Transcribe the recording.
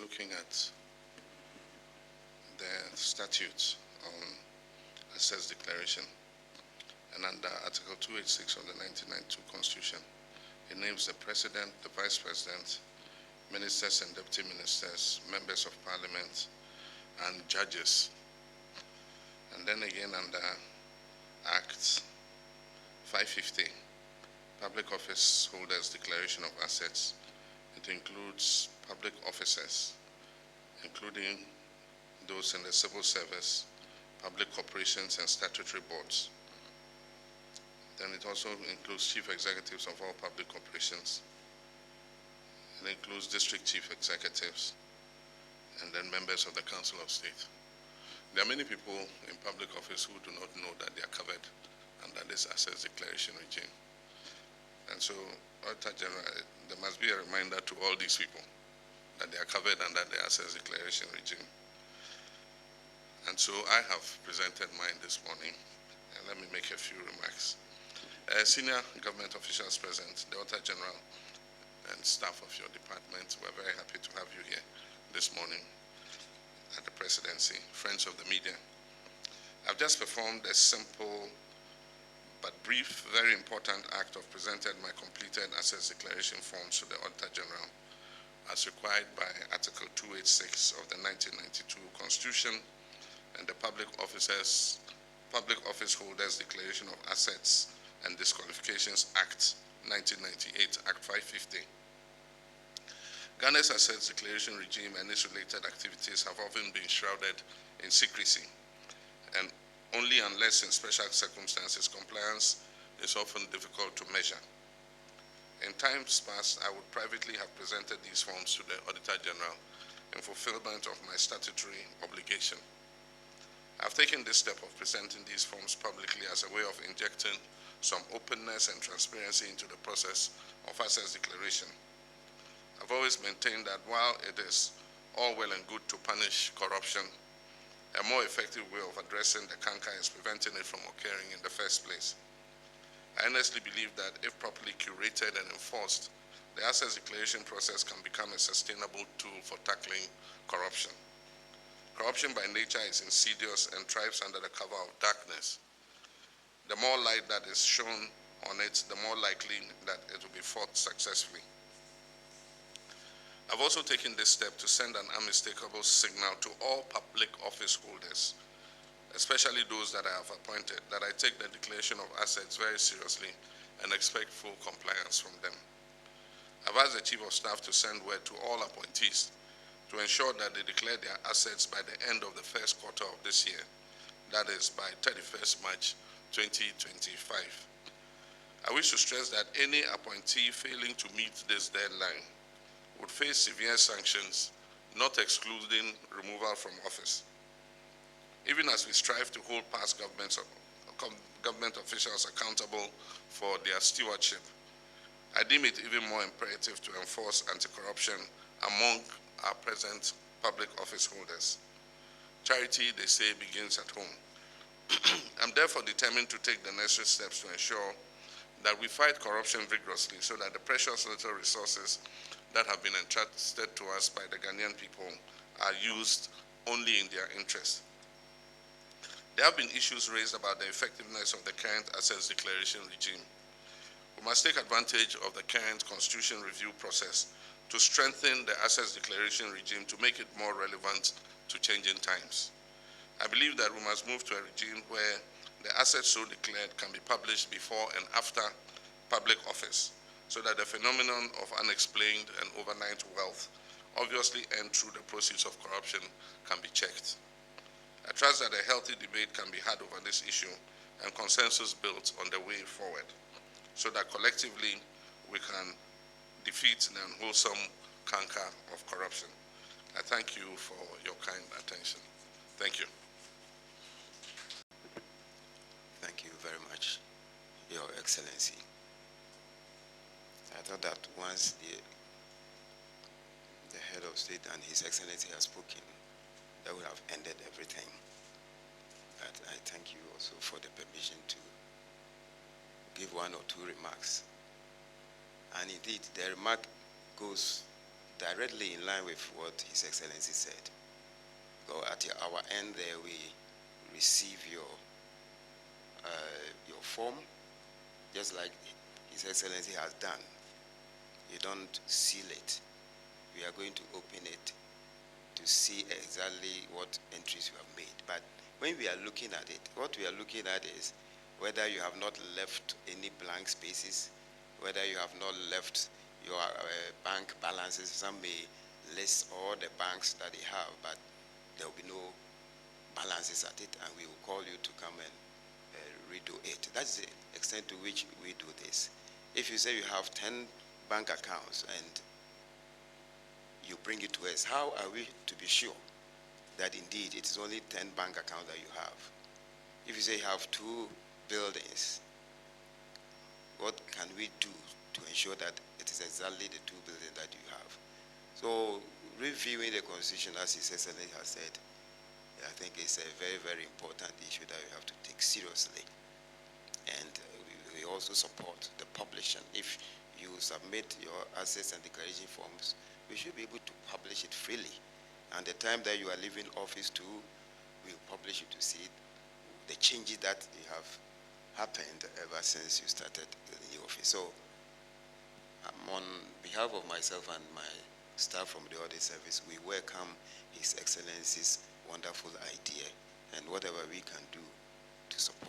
looking at the statutes on assets declaration, and under Article 286 of the 1992 Constitution, it names the President, the Vice President, Ministers and Deputy Ministers, Members of Parliament, and judges. And then again under Act 550, Public Office Holders Declaration of Assets, it includes public officers, including those in the civil service, public corporations, and statutory boards. Then it also includes chief executives of all public corporations. It includes district chief executives, and then members of the Council of State. There are many people in public office who do not know that they are covered under this assets declaration regime. And so, Auditor General, there must be a reminder to all these people that they are covered under the assets declaration regime. And so I have presented mine this morning, and let me make a few remarks. Senior government officials present, the Auditor General and staff of your department, we're very happy to have you here this morning at the presidency, friends of the media. I've just performed a simple but brief, very important act of presenting my completed assets declaration forms to the Auditor General as required by Article 286 of the 1992 Constitution and the Public Office Holders Declaration of Assets and Disqualifications Act 1998, Act 550. Ghana's assets declaration regime and its related activities have often been shrouded in secrecy, and only unless in special circumstances compliance is often difficult to measure. In times past, I would privately have presented these forms to the Auditor General in fulfillment of my statutory obligation. I've taken this step of presenting these forms publicly as a way of injecting some openness and transparency into the process of assets declaration. I've always maintained that while it is all well and good to punish corruption, a more effective way of addressing the canker is preventing it from occurring in the first place. I honestly believe that if properly curated and enforced, the assets declaration process can become a sustainable tool for tackling corruption. Corruption by nature is insidious and thrives under the cover of darkness. The more light that is shown on it, the more likely that it will be fought successfully. I've also taken this step to send an unmistakable signal to all public office holders, especially those that I have appointed, that I take the declaration of assets very seriously and expect full compliance from them. I've asked the Chief of Staff to send word to all appointees to ensure that they declare their assets by the end of the first quarter of this year, that is by 31st March 2025. I wish to stress that any appointee failing to meet this deadline would face severe sanctions, not excluding removal from office. Even as we strive to hold past government officials accountable for their stewardship, I deem it even more imperative to enforce anti-corruption among our present public office holders. Charity, they say, begins at home. I'm therefore determined to take the necessary steps to ensure that we fight corruption vigorously so that the precious little resources that have been entrusted to us by the Ghanaian people are used only in their interest. There have been issues raised about the effectiveness of the current assets declaration regime. We must take advantage of the current constitution review process to strengthen the assets declaration regime to make it more relevant to changing times. I believe that we must move to a regime where the assets so declared can be published before and after public office, so that the phenomenon of unexplained and overnight wealth obviously earned through the proceeds of corruption can be checked. I trust that a healthy debate can be had over this issue and consensus built on the way forward, so that collectively we can defeat the unwholesome canker of corruption. I thank you for your kind attention. Thank you. Thank you very much, Your Excellency. I thought that once the head of state and His Excellency has spoken, that would have ended everything. But I thank you also for the permission to give one or two remarks. And indeed, the remark goes directly in line with what His Excellency said. Go at our end there, we receive your form, just like His Excellency has done. You don't seal it. We are going to open it to see exactly what entries you have made. But when we are looking at it, what we are looking at is whether you have not left any blank spaces, whether you have not left your bank balances. Some may list all the banks that they have, but there will be no balances at it, and we will call you to come and redo it. That's the extent to which we do this. If you say you have 10 bank accounts and you bring it to us, how are we to be sure that indeed it is only 10 bank accounts that you have? If you say you have 2 buildings, what can we do to ensure that it is exactly the 2 buildings that you have? So reviewing the Constitution, as His Excellency has said, I think it's a very, very important issue that we have to take seriously. And we also support the publishing. If you submit your assets and declaration forms, we should be able to publish it freely. And the time that you are leaving office too, we'll publish it to see the changes that have happened ever since you started in the office. So on behalf of myself and my staff from the Audit Service, we welcome His Excellency's wonderful idea, and whatever we can do to support